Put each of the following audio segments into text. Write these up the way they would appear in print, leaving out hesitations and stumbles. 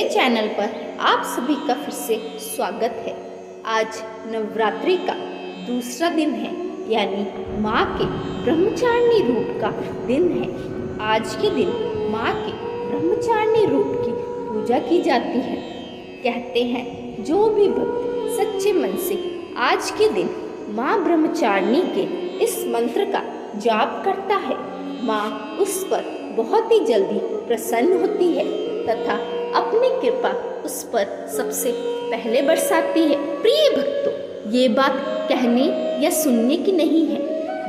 Channel पर आप सभी का फिर से स्वागत है। आज नवरात्रि का दूसरा दिन है, यानी माँ के ब्रह्मचारिणी रूप का दिन है। आज के दिन माँ के ब्रह्मचारिणी रूप की पूजा की जाती है। कहते हैं जो भी भक्त सच्चे मन से आज के दिन माँ ब्रह्मचारिणी के इस मंत्र का जाप करता है, माँ उस पर बहुत ही जल्दी प्रसन्न होती है तथा अपनी कृपा उस पर सबसे पहले बरसाती है। प्रिय भक्तों, ये बात कहने या सुनने की नहीं है।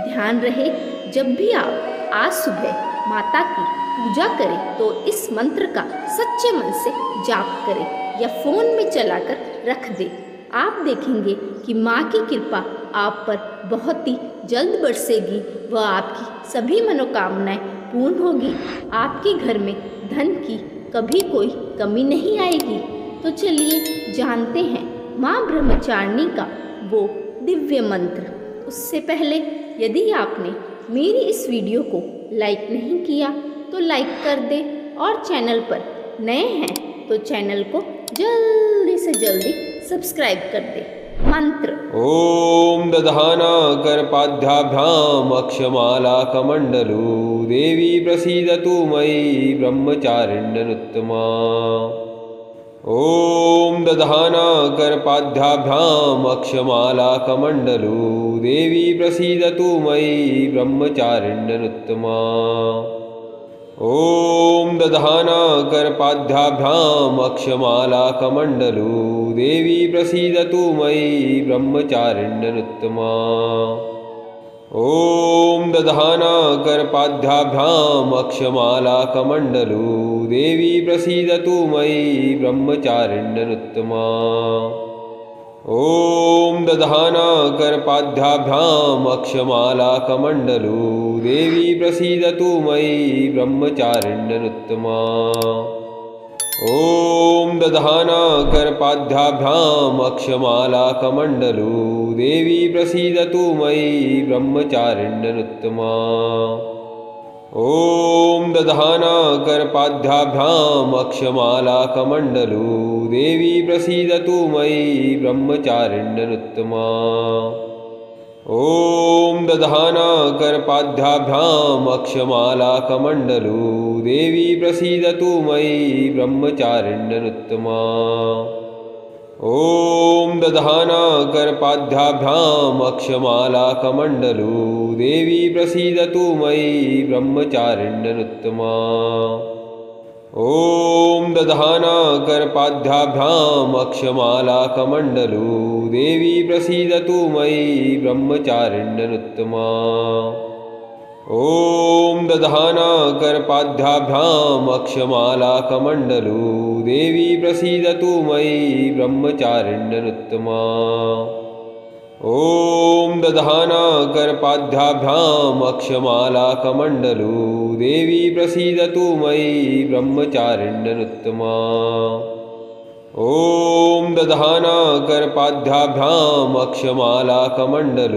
ध्यान रहे, जब भी आप आज सुबह माता की पूजा करें तो इस मंत्र का सच्चे मन से जाप करें या फ़ोन में चलाकर रख दें। आप देखेंगे कि माँ की कृपा आप पर बहुत ही जल्द बरसेगी व आपकी सभी मनोकामनाएं पूर्ण होगी। आपके घर में धन की कभी कोई कमी नहीं आएगी। तो चलिए जानते हैं माँ ब्रह्मचारिणी का वो दिव्य मंत्र। उससे पहले यदि आपने मेरी इस वीडियो को लाइक नहीं किया तो लाइक कर दें और चैनल पर नए हैं तो चैनल को जल्दी से जल्दी सब्सक्राइब कर दें। मंत्र ओम दधाना करपाद्याभ्याम अक्षमाला कमंडलू देवी प्रसीदतु मयि ब्रह्मचारिण्यनुत्तमा। ओम दधाना करपाद्याभ्याम अक्षमाला कमंडलू देवी प्रसीदतु मयि ब्रह्मचारिण्यनुत्तमा। ओम दधाना करपाद्याभ्याम अक्षमाला कमंडलू देवी प्रसीदतु मयि ब्रह्मचारिण्यनुत्तमा। ओम दधाना करपाद्याभ्याम अक्षमाला कमंडलू देवी प्रसीदतु मयि ब्रह्मचारिण्यनुत्तमा। ओम दधाना करपाद्याभ्याम अक्षमाला कमंडलू देवी प्रसीदतु मयि ब्रह्मचारिण्यनुत्तमा। ओम दधाना करपाद्याभ्याम अक्षमाला कमंडलू देवी प्रसीदतु मयि ब्रह्मचारिण्यनुत्तमा। ओम दधाना करपाद्याभ्याम अक्षमाला कमंडलू देवी प्रसीदतु मयि ब्रह्मचारिण्यनुत्तमा। ओम दधाना करपाद्याभ्याम अक्षमाला कमंडलू देवी प्रसीदतु मयि ब्रह्मचारिण्यनुत्तमा। ओम दधाना करपाद्याभ्याम अक्षमाला कमंडलू देवी प्रसीदतु मयि ब्रह्मचारिण्यनुत्तमा। ओम दधाना करपाद्याभ्याम अक्षमाला कमंडलू देवी प्रसीदतु मयि ब्रह्मचारिण्यनुत्तमा। ओम दधाना करपाद्याभ्याम अक्षमाला कमंडलू देवी प्रसीदतु मयि ब्रह्मचारिण्यनुत्तमा। ओम दधाना करपाद्याभ्याम अक्षमाला कमंडलू देवी प्रसीदतु मयि ब्रह्मचारिण्यनुत्तमा। ओम दधाना करपाद्याभ्याम अक्षमाला कमंडलू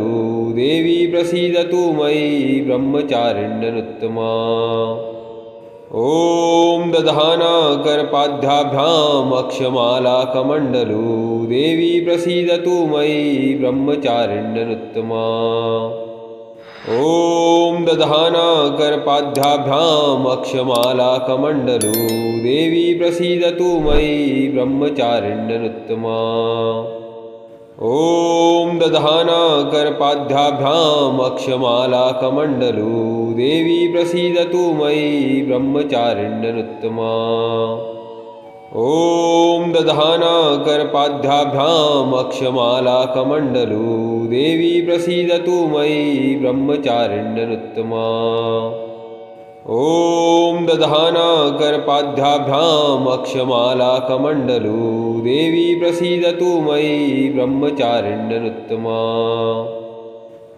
देवी प्रसीदतु मयि ब्रह्मचारिण्यनुत्तमा। ओम दधाना करपाद्याभ्याम अक्षमाला कमंडलू देवी प्रसीदतु मयि ब्रह्मचारिण्यनुत्तमा। ओम दधाना करपाद्याभ्याम अक्षमाला कमंडलू देवी प्रसीदतु मयि ब्रह्मचारिण्यनुत्तमा। ओम दधाना करपाद्याभ्याम अक्षमाला कमंडलू देवी प्रसीदतु मयि ब्रह्मचारिण्यनुत्तमा। ओम दधाना करपाद्याभ्याम अक्षमाला कमंडलू देवी प्रसीदतु मयि ब्रह्मचारिण्यनुत्तमा। ओम दधाना करपाद्याभ्याम अक्षमाला कमंडलू देवी प्रसीदतु मयि ब्रह्मचारिण्यनुत्तमा।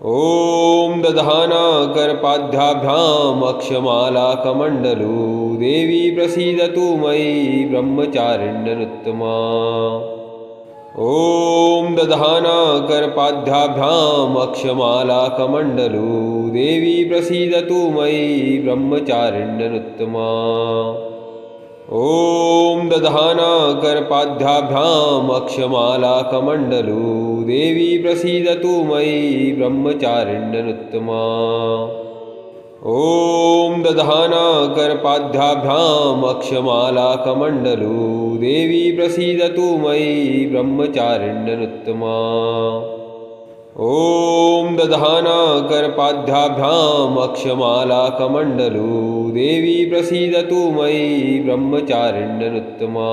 ओम दधाना करपाद्याभ्याम अक्षमाला कमंडलू देवी प्रसीदतु मयि ब्रह्मचारिण्यनुत्तमा। ओम दधाना करपाद्याभ्याम अक्षमाला कमंडलू देवी प्रसीदतु मयि ब्रह्मचारिण्यनुत्तमा। ॐ दधानाकरपाद्याभ्याम् अक्षमालाकमण्डलू देवी प्रसीदतु मयि ब्रह्मचारिण्यनुत्तमा। ॐ दधानाकरपाद्याभ्याम् अक्षमालाकमण्डलू देवी प्रसीदतु मयि ब्रह्मचारिण्यनुत्तमा। ॐ दधानाकरपाद्याभ्याम् अक्षमालाकमण्डलू देवी प्रसीदतु मयि ब्रह्मचारिण्यनुत्तमा।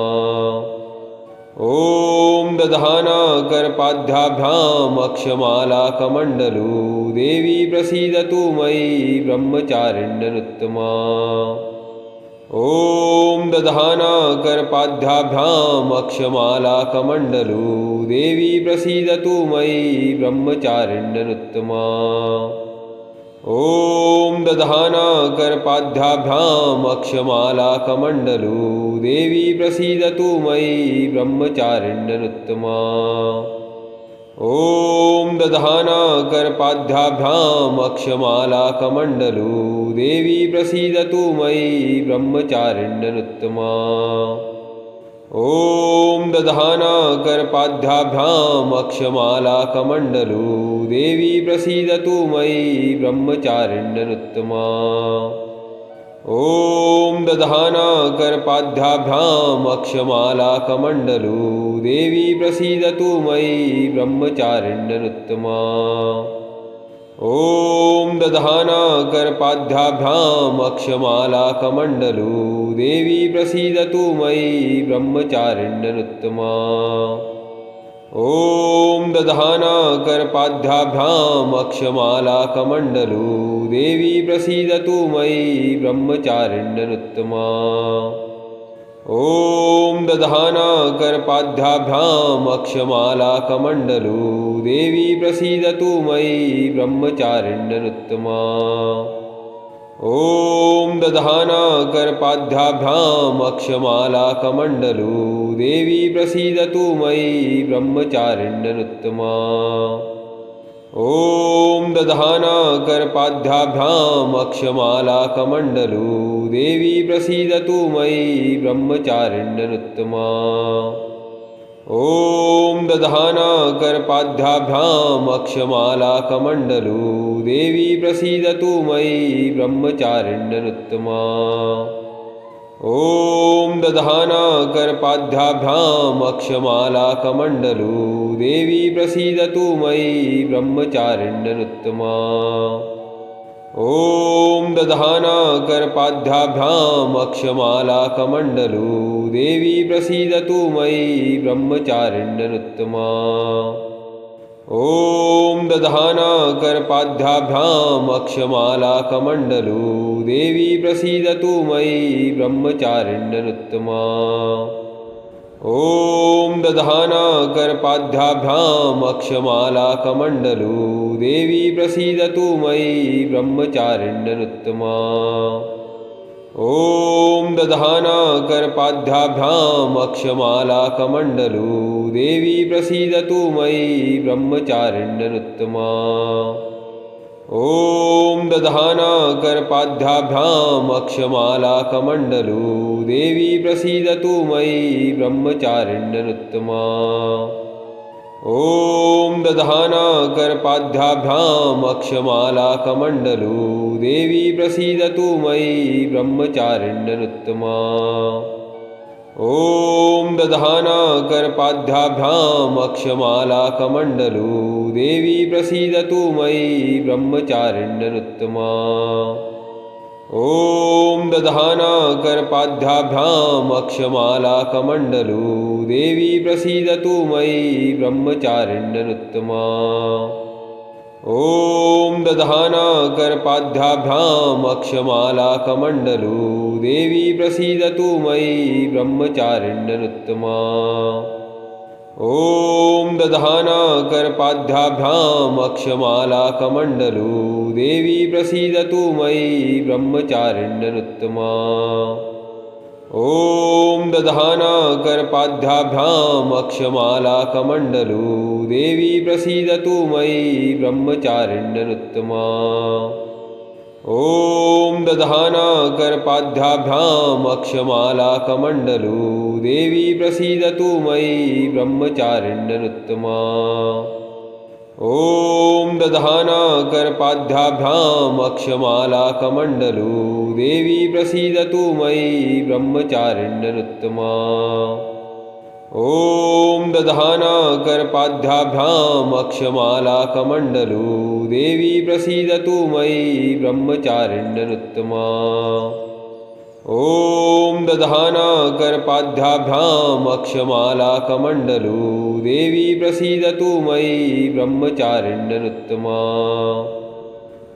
ॐ दधानाकरपाद्याभ्याम् अक्षमालाकमण्डलू देवी प्रसीदतु मयि ब्रह्मचारिण्यनुत्तमा। ॐ दधानाकरपाद्याभ्याम् अक्षमालाकमण्डलू देवी प्रसीदतु मयि ब्रह्मचारिण्यनुत्तमा। ॐ दधानाकरपाद्याभ्याम् अक्षमालाकमण्डलू देवी प्रसीदतु मयि ब्रह्मचारिण्यनुत्तमा। ॐ दधानाकरपाद्याभ्याम् अक्षमालाकमण्डलू देवी प्रसीदतु मयि ब्रह्मचारिण्यनुत्तमा। ॐ दधानाकरपाद्याभ्याम् अक्षमालाकमण्डलू देवी प्रसीदतु मयि ब्रह्मचारिण्यनुत्तमा। ॐ दधानाकरपाद्याभ्याम् अक्षमालाकमण्डलू देवी प्रसीदतु मयि ब्रह्मचारिण्यनुत्तमा। ॐ दधानाकरपाद्याभ्याम् अक्षमालाकमण्डलू देवी प्रसीदतु मयि ब्रह्मचारिण्यनुत्तमा। ॐ दधानाकरपाद्याभ्याम् अक्षमालाकमण्डलू देवी प्रसीदतु मयि ब्रह्मचारिण्यनुत्तमा। ॐ दधानाकरपाद्याभ्याम् अक्षमालाकमण्डलू देवी प्रसीदतु मयि ब्रह्मचारिण्यनुत्तमा। ॐ दधानाकरपाद्याभ्याम् अक्षमालाकमण्डलू देवी प्रसीदतु मयि ब्रह्मचारिण्यनुत्तमा। ॐ दधानाकरपाद्याभ्याम् अक्षमालाकमण्डलू देवी प्रसीदतु मयि ब्रह्मचारिण्यनुत्तमा। ॐ दधानाकरपाद्याभ्याम् अक्षमालाकमण्डलू देवी प्रसीदतु मयि ब्रह्मचारिण्यनुत्तमा। ॐ दधानाकरपाद्याभ्याम् अक्षमालाकमण्डलू देवी प्रसीदतु मयि ब्रह्मचारिण्यनुत्तमा। ॐ दधानाकरपाद्याभ्याम् अक्षमालाकमण्डलू देवी प्रसीदतु मयि ब्रह्मचारिण्यनुत्तमा। ॐ दधानाकरपाद्याभ्याम् अक्षमालाकमण्डलू देवी प्रसीदतु मयि ब्रह्मचारिण्यनुत्तमा। ॐ दधानाकरपाद्याभ्याम् अक्षमालाकमण्डलू देवी प्रसीदतु मयि ब्रह्मचारिण्यनुत्तमा। ॐ दधानाकरपाद्याभ्याम् अक्षमालाकमण्डलू देवी प्रसीदतु मयि ब्रह्मचारिण्यनुत्तमा। ॐ दधानाकरपाद्याभ्याम् अक्षमालाकमण्डलू देवी प्रसीदतु मयि ब्रह्मचारिण्यनुत्तमा। ॐ दधानाकरपाद्याभ्याम् अक्षमालाकमण्डलू देवी प्रसीदतु मयि ब्रह्मचारिण्यनुत्तमा। ॐ दधानाकरपाद्याभ्याम् अक्षमालाकमण्डलू देवी प्रसीदतु मयि ब्रह्मचारिण्यनुत्तमा। ॐ दधानाकरपाद्याभ्याम् अक्षमालाकमण्डलू देवी प्रसीदतु मयि ब्रह्मचारिण्यनुत्तमा। ॐ दधानाकरपाद्याभ्याम् अक्षमालाकमण्डलू देवी प्रसीदतु मयि ब्रह्मचारिण्यनुत्तमा। ॐ दधानाकरपाद्याभ्याम् अक्षमालाकमण्डलू देवी प्रसीदतु मयि ब्रह्मचारिण्यनुत्तमा। ॐ दधानाकरपाद्याभ्याम् अक्षमालाकमण्डलू देवी प्रसीदतु मयि ब्रह्मचारिण्यनुत्तमा। ॐ दधाना कर्पाद्याभ्याम् अक्षमालाकमण्डलू देवी प्रसीदतु मयि ब्रह्मचारिण्यनुत्तमा। ॐ दधाना कर्पाद्याभ्याम् अक्षमालाकमण्डलू देवी प्रसीदतु मयि ब्रह्मचारिण्यनुत्तमा। ॐ दधाना कर्पाद्याभ्याम् अक्षमालाकमण्डलू देवी प्रसीदतु मयि ब्रह्मचारिण्यनुत्तमा। ॐ दधाना कर्पाद्याभ्याम् अक्षमालाकमण्डलू देवी प्रसीदतु मयि ब्रह्मचारिण्यनुत्तमा।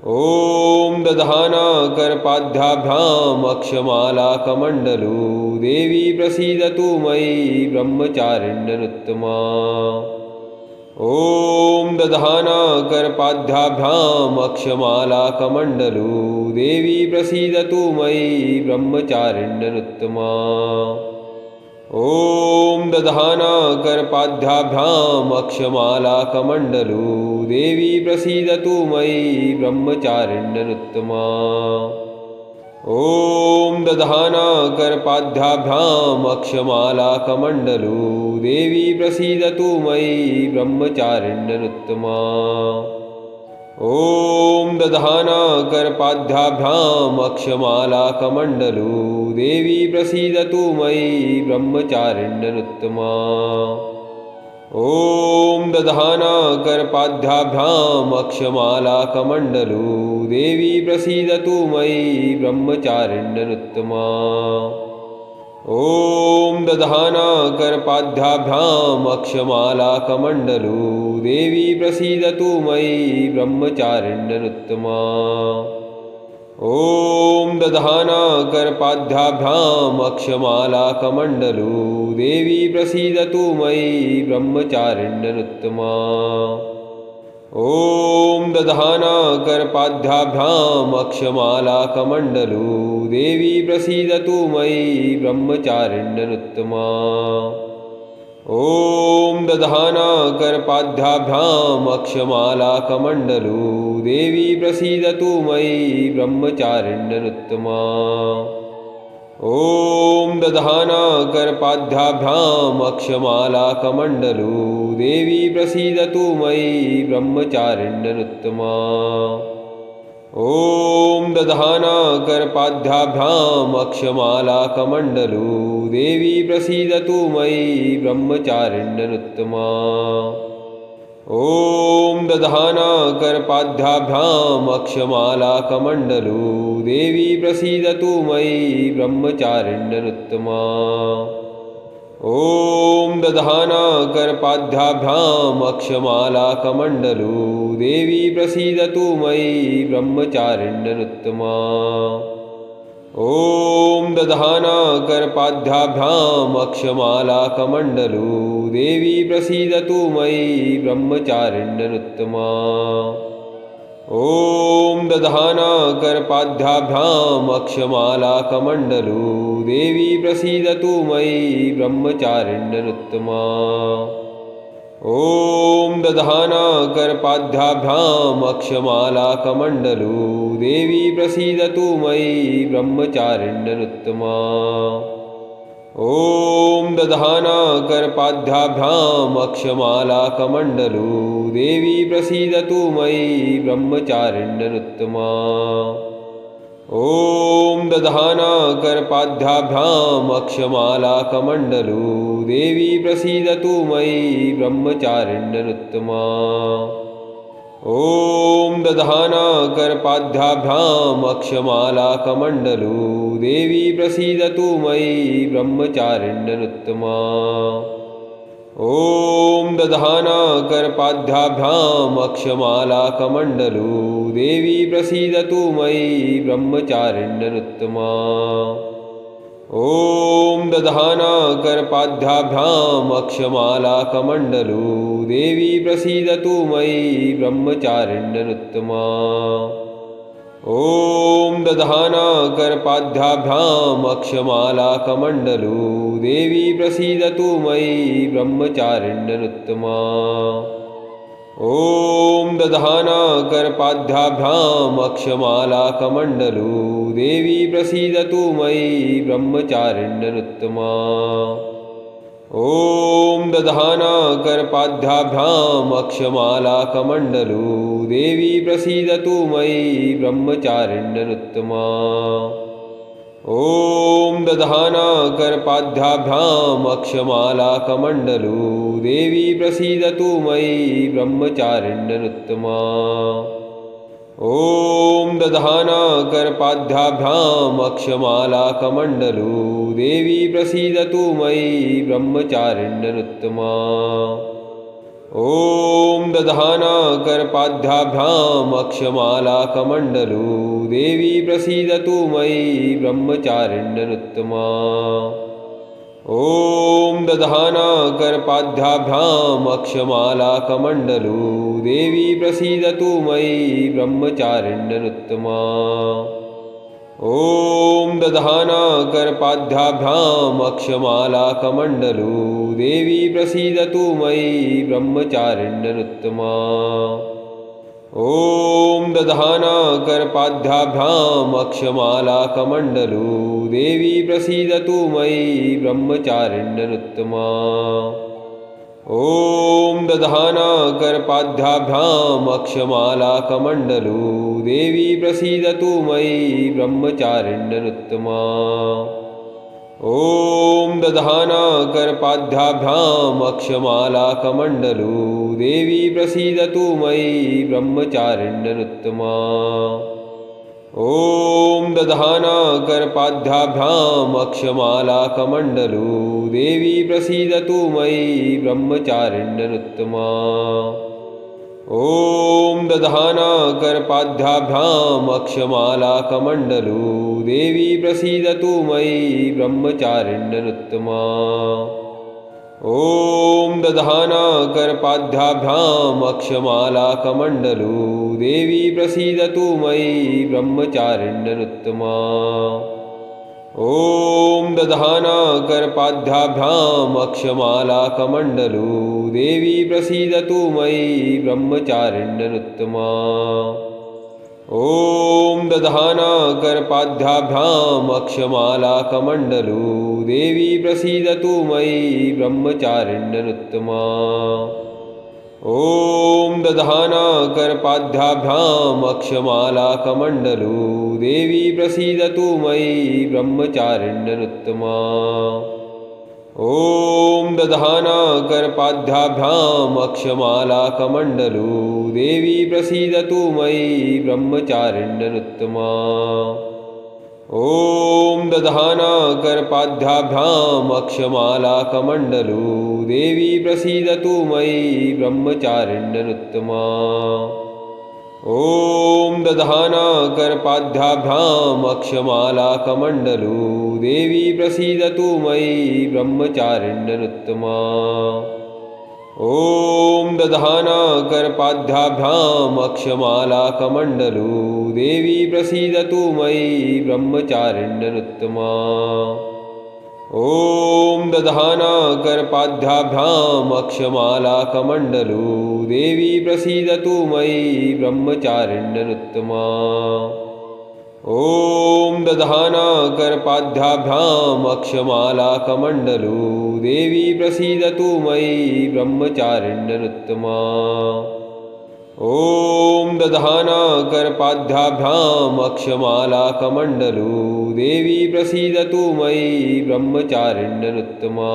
ॐ दधाना कर्पाद्याभ्याम् अक्षमालाकमण्डलू देवी प्रसीदतु मयि ब्रह्मचारिण्यनुत्तमा। ॐ दधाना कर्पाद्याभ्याम् अक्षमालाकमण्डलू देवी प्रसीदतु मयि ब्रह्मचारिण्यनुत्तमा। ॐ दधाना कर्पाद्याभ्याम् अक्षमालाकमण्डलू देवी प्रसीदतु मयि ब्रह्मचारिण्यनुत्तमा। ॐ दधाना कर्पाद्याभ्याम् अक्षमालाकमण्डलू देवी प्रसीदतु मयि ब्रह्मचारिण्यनुत्तमा। ॐ दधाना कर्पाद्याभ्याम् अक्षमालाकमण्डलू देवी प्रसीदतु मयि ब्रह्मचारिण्यनुत्तमा। ॐ दधाना कर्पाद्याभ्याम् अक्षमालाकमण्डलू देवी प्रसीदतु मयि ब्रह्मचारिण्यनुत्तमा। ॐ दधाना कर्पाद्याभ्याम् अक्षमालाकमण्डलू देवी प्रसीदतु मयि ब्रह्मचारिण्यनुत्तमा। ॐ दधाना कर्पाद्याभ्याम् अक्षमालाकमण्डलू देवी प्रसीदतु मयि ब्रह्मचारिण्यनुत्तमा। ॐ दधाना कर्पाद्याभ्याम् अक्षमालाकमण्डलू देवी प्रसीदतु मयि ब्रह्मचारिण्यनुत्तमा। ॐ दधाना कर्पाद्याभ्याम् अक्षमालाकमण्डलू देवी प्रसीदतु मयि ब्रह्मचारिण्यनुत्तमा। ॐ दधाना कर्पाद्याभ्याम् अक्षमालाकमण्डलू देवी प्रसीदतु मयि ब्रह्मचारिण्यनुत्तमा। ॐ दधाना कर्पाद्याभ्याम् अक्षमालाकमण्डलू देवी प्रसीदतु मयि ब्रह्मचारिण्यनुत्तमा। ॐ दधाना कर्पाद्याभ्याम् अक्षमालाकमण्डलू देवी प्रसीदतु मयि ब्रह्मचारिण्यनुत्तमा। ॐ दधाना कर्पाद्याभ्याम् अक्षमालाकमण्डलू देवी प्रसीदतु मयि ब्रह्मचारिण्यनुत्तमा। ॐ दधाना कर्पाद्याभ्याम् अक्षमालाकमण्डलू देवी प्रसीदतु मयि ब्रह्मचारिण्यनुत्तमा। ॐ दधाना कर्पाद्याभ्याम् अक्षमालाकमण्डलू देवी प्रसीदतु मयि ब्रह्मचारिण्यनुत्तमा। ॐ दधाना कर्पाद्याभ्याम् अक्षमालाकमण्डलू देवी प्रसीदतु मयि ब्रह्मचारिण्यनुत्तमा। ॐ दधाना कर्पाद्याभ्याम् अक्षमालाकमण्डलू देवी प्रसीदतु मयि ब्रह्मचारिण्यनुत्तमा। ॐ दधाना कर्पाद्याभ्याम् अक्षमालाकमण्डलू देवी प्रसीदतु मयि ब्रह्मचारिण्यनुत्तमा। ॐ दधाना कर्पाद्याभ्याम् अक्षमालाकमण्डलू देवी प्रसीदतु मयि ब्रह्मचारिण्यनुत्तमा। ॐ दधाना कर्पाद्याभ्याम् अक्षमालाकमण्डलू देवी प्रसीदतु मयि ब्रह्मचारिण्यनुत्तमा। ॐ दधाना कर्पाद्याभ्याम् अक्षमालाकमण्डलू देवी प्रसीदतु मयि ब्रह्मचारिण्यनुत्तमा। ॐ दधाना कर्पाद्याभ्याम् अक्षमालाकमण्डलू देवी प्रसीदतु मयि ब्रह्मचारिण्यनुत्तमा। ॐ दधानाकरपाद्याभ्याम् अक्षमालाकमण्डलू देवी प्रसीदतु मयि ब्रह्मचारिण्यनुत्तमा। ॐ दधानाकरपाद्याभ्याम् अक्षमालाकमण्डलू देवी प्रसीदतु मयि ब्रह्मचारिण्यनुत्तमा। ॐ दधानाकरपाद्याभ्याम् अक्षमालाकमण्डलू देवी प्रसीदतु मयि ब्रह्मचारिण्यनुत्तमा। ॐ दधानाकरपाद्याभ्याम् अक्षमालाकमण्डलू देवी प्रसीदतु मयि ब्रह्मचारिण्यनुत्तमा। ॐ दधानाकरपाद्याभ्याम् अक्षमालाकमण्डलू देवी प्रसीदतु मयि ब्रह्मचारिण्यनुत्तमा। ॐ दधानाकरपाद्याभ्याम् अक्षमालाकमण्डलू देवी प्रसीदतु मयि ब्रह्मचारिण्यनुत्तमा। ॐ दधानाकरपाद्याभ्याम् अक्षमालाकमण्डलू देवी प्रसीदतु मयि ब्रह्मचारिण्यनुत्तमा। ॐ दधानाकरपाद्याभ्याम् अक्षमालाकमण्डलू देवी प्रसीदतु मयि ब्रह्मचारिण्यनुत्तमा। ॐ दधानाकरपाद्याभ्याम् अक्षमालाकमण्डलू देवी प्रसीदतु मयि ब्रह्मचारिण्यनुत्तमा। ॐ दधानाकरपाद्याभ्याम् अक्षमालाकमण्डलू देवी प्रसीदतु मयि ब्रह्मचारिण्यनुत्तमा। ॐ दधानाकरपाद्याभ्याम् अक्षमालाकमण्डलू देवी प्रसीदतु मयि ब्रह्मचारिण्यनुत्तमा। ॐ दधानाकरपाद्याभ्याम् अक्षमालाकमण्डलू देवी प्रसीदतु मयि ब्रह्मचारिण्यनुत्तमा। ॐ दधानाकरपाद्याभ्याम् अक्षमालाकमण्डलू देवी प्रसीदतु मयि ब्रह्मचारिण्यनुत्तमा। ॐ दधानाकरपाद्याभ्याम् अक्षमालाकमण्डलू देवी प्रसीदतु मयि ब्रह्मचारिण्यनुत्तमा। ॐ दधानाकरपाद्याभ्याम् अक्षमालाकमण्डलू देवी प्रसीदतु मयि ब्रह्मचारिण्यनुत्तमा। ॐ दधानाकरपाद्याभ्याम् अक्षमालाकमण्डलू देवी प्रसीदतु मयि ब्रह्मचारिण्यनुत्तमा। ॐ दधानाकरपाद्याभ्याम् अक्षमालाकमण्डलू देवी प्रसीदतु मयि ब्रह्मचारिण्यनुत्तमा। ॐ दधानाकरपाद्याभ्याम् अक्षमालाकमण्डलू देवी प्रसीदतु मयि ब्रह्मचारिण्यनुत्तमा। ॐ दधानाकरपाद्याभ्याम् अक्षमालाकमण्डलू देवी प्रसीदतु मयि ब्रह्मचारिण्यनुत्तमा। ॐ दधानाकरपाद्याभ्याम् अक्षमालाकमण्डलू देवी प्रसीदतु मयि ब्रह्मचारिण्यनुत्तमा। ॐ दधानाकरपाद्याभ्याम् अक्षमालाकमण्डलू देवी प्रसीदतु मयि ब्रह्मचारिण्यनुत्तमा। ॐ दधानाकरपाद्याभ्याम् अक्षमालाकमण्डलू देवी प्रसीदतु मयि ब्रह्मचारिण्यनुत्तमा। ॐ दधानाकरपाद्याभ्याम् अक्षमालाकमण्डलू देवी प्रसीदतु मयि ब्रह्मचारिण्यनुत्तमा।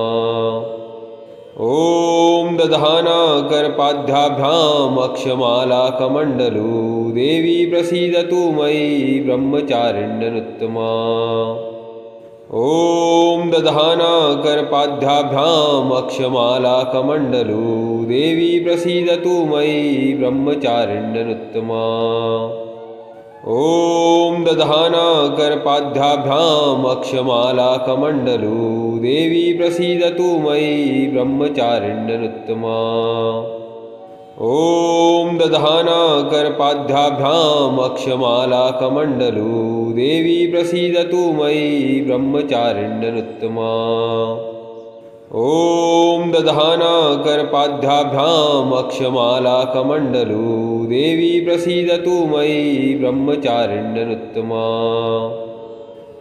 ॐ दधानाकरपाद्याभ्याम् अक्षमालाकमण्डलू देवी प्रसीदतु मयि ब्रह्मचारिण्यनुत्तमा। ॐ दधानाकरपाद्याभ्याम् अक्षमालाकमण्डलू देवी प्रसीदतु मयि ब्रह्मचारिण्यनुत्तमा। ॐ दधानाकरपाद्याभ्याम् अक्षमालाकमण्डलू देवी प्रसीदतु मयि ब्रह्मचारिण्यनुत्तमा। ॐ दधानाकरपाद्याभ्याम् अक्षमालाकमण्डलू देवी प्रसीदतु मयि ब्रह्मचारिण्यनुत्तमा। ॐ दधाना करपाद्याभ्याम् अक्षमालाकमण्डलू देवी प्रसीदतु मयि ब्रह्मचारिण्यनुत्तमा।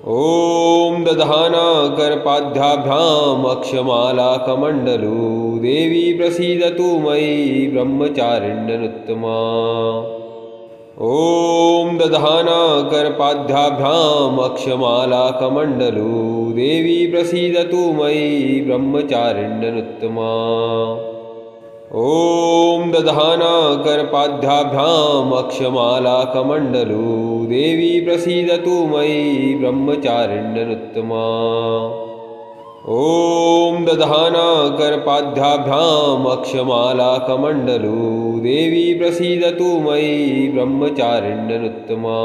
ॐ दधाना करपाद्याभ्याम् अक्षमालाकमण्डलू देवी प्रसीदतु मयि ब्रह्मचारिण्यनुत्तमा। ॐ दधाना करपाद्याभ्याम् अक्षमालाकमण्डलू देवी प्रसीदतु मयि ब्रह्मचारिण्यनुत्तमा। ॐ दधाना करपाद्याभ्याम् अक्षमालाकमण्डलू देवी प्रसीदतु मयि ब्रह्मचारिण्यनुत्तमा। ॐ दधाना करपाद्याभ्याम् अक्षमालाकमण्डलू देवी प्रसीदतु मयि ब्रह्मचारिण्यनुत्तमा।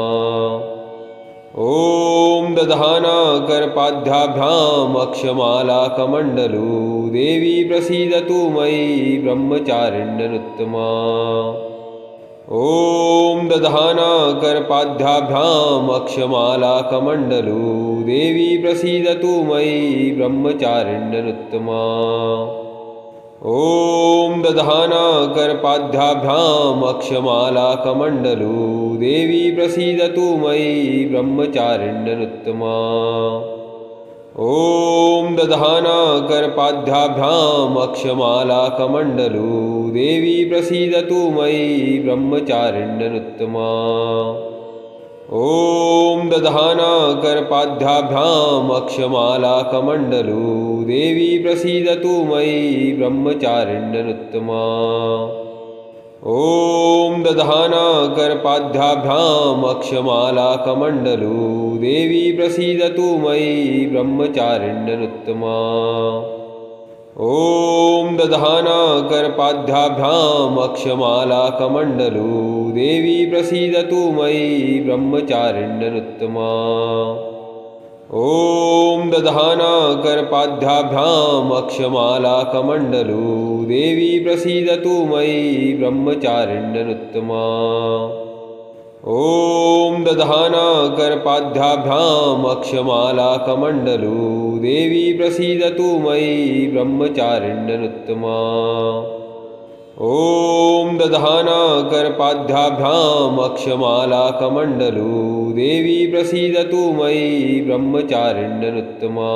ॐ दधाना करपाद्याभ्याम् अक्षमालाकमण्डलू देवी प्रसीदतु मयि ब्रह्मचारिण्यनुत्तमा। ॐ दधाना करपाद्याभ्याम् अक्षमालाकमण्डलू देवी प्रसीदतु मयि ब्रह्मचारिण्यनुत्तमा। ॐ दधाना करपाद्याभ्याम् अक्षमालाकमण्डलू देवी प्रसीदतु मयि ब्रह्मचारिण्यनुत्तमा। ॐ दधाना करपाद्याभ्याम् अक्षमालाकमण्डलू देवी प्रसीदतु मयि ब्रह्मचारिण्यनुत्तमा। ॐ दधाना करपाद्याभ्याम् अक्षमालाकमण्डलू देवी प्रसीदतु मयि ब्रह्मचारिण्यनुत्तमा। ॐ दधाना करपाद्याभ्याम् अक्षमालाकमण्डलू देवी प्रसीदतु मयि ब्रह्मचारिण्यनुत्तमा। ॐ दधाना करपाद्याभ्याम् अक्षमालाकमण्डलू देवी प्रसीदतु मयि ब्रह्मचारिण्यनुत्तमा। ॐ दधाना करपाद्याभ्याम् अक्षमालाकमण्डलू देवी प्रसीदतु मयि ब्रह्मचारिण्यनुत्तमा। ॐ दधाना करपाद्याभ्याम् अक्षमालाकमण्डलू देवी प्रसीदतु मयि ब्रह्मचारिण्यनुत्तमा। ॐ दधाना करपाद्याभ्याम् अक्षमालाकमण्डलू देवी प्रसीदतु मयि ब्रह्मचारिण्यनुत्तमा।